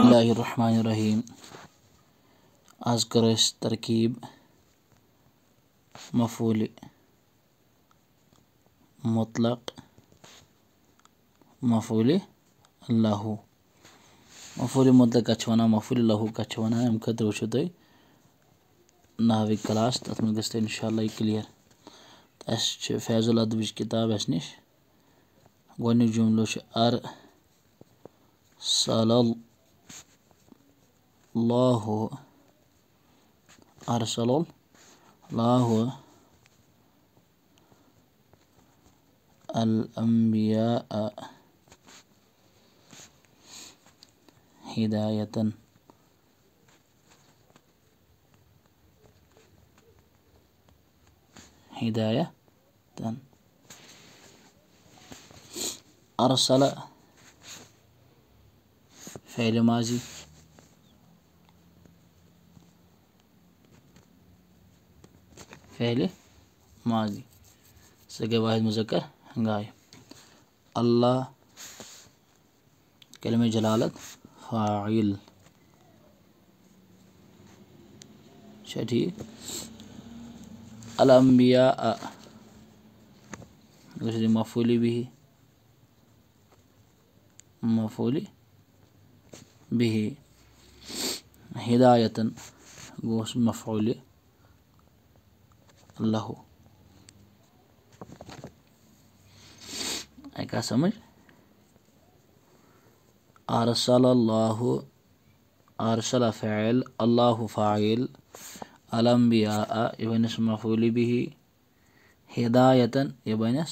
बिस्मिल्लाहिर्रहमानिर्रहीम। आज करो इस तरकीब मफूल मुतलक मफूल लहू। मफूल मुतलक कछ वनान, मफूल लहू कछ वनान, अम खतर वुचो तुम नाहविक क्लास, तथ मज गछ इंशाअल्लाह क्लियर। तो फैजुल अदबिच किताब अस निश। गोडनिक जुमलो अरसलल्लाहु अल अंबिया हिदायतन। हिदायतन अरसल फ़ेल माजी, फ़ेल माजी सगे वाहिद मुज़क्कर गायब। अल्लाह कलिमे जलालत फ़ाइल। ठीक। अल अंबिया मफूली बिही, मफूली बिही। हिदायतन गोस मफूल लहू। क्या समझ? अरसलल्लाहु अरसल फ़ाइल, अल्लाहु फ़ाइल, अल अंबिया ये बनस मफूल बिही, हिदायतन ये बनस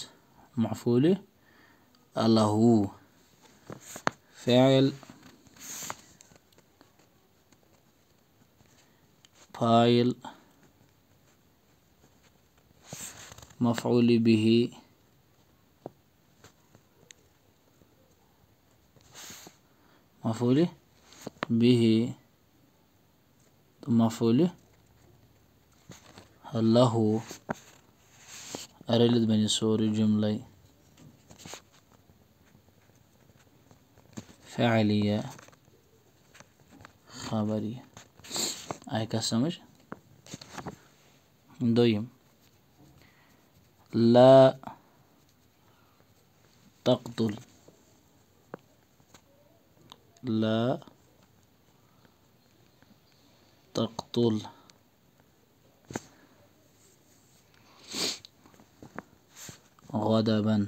मफूल लहू। फ़ाइल फ़ाइल मफऊल बिही, मफऊल बिही तो मफऊल लहू। अरलित बनी सोरी जुमला फ़ाइलिया खबरिया। आय का समझ? दोयम ला तक़तुल, ला तक़तुल गदबन।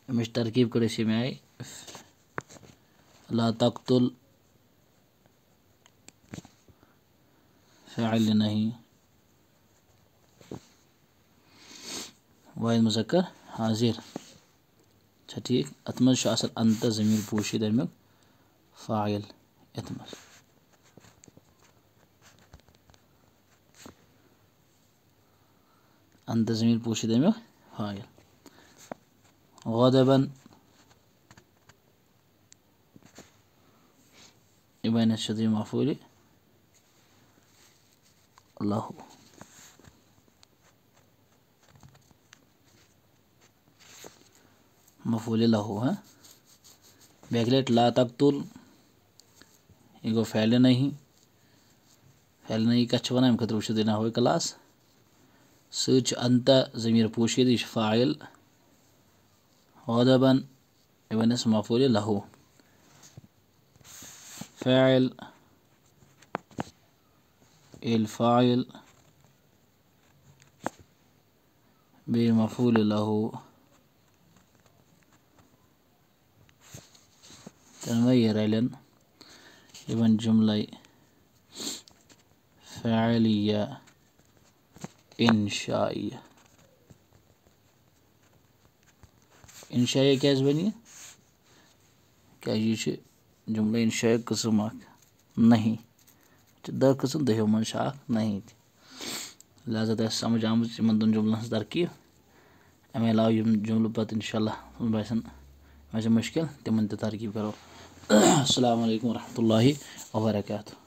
अमिश तरकीब करे से में आई ला तक़तुल फ़ाइल नहीं, वाहिद मुज़क्कर हाजिर। अच्छा ठीक। अतमज असल अंत ज़मीर पोशीद अमुक फ़ाइल अतमज अंत ज़मीर पोशीद अमुक फ़ाइल। गदबन इबन शदी मफूल लहू। मफूल लहू है। बैकलेट ला तक़तुल एगो फ़ैल नहीं, फ़ैल नहीं कछ वना अम खतर वुचो देना हो क्लास। सच अंत ज़मीर पोशीद यह फ़ाइल। गदबन इबन मफूल लहू। फ़ाइल इल फ़ाइल बे मफूल लहू। तनवयरलन इबन जुमला फ़ाइलिया इंशाइया। इंशाइया क्या बनी? क्या ये जुमला इंशाइया किस्म नहीं द किस्म दो मन नहीं थी। लिहाजा तह समझ आम इन जुमलन हज तरकीब। अमे अलावा जुमल पे इंशाअल्लाह बासन मुश्किल तिमन तरकीब करो। अस्सलामु अलैकुम वरहमतुल्लाहि वबरकातुहू।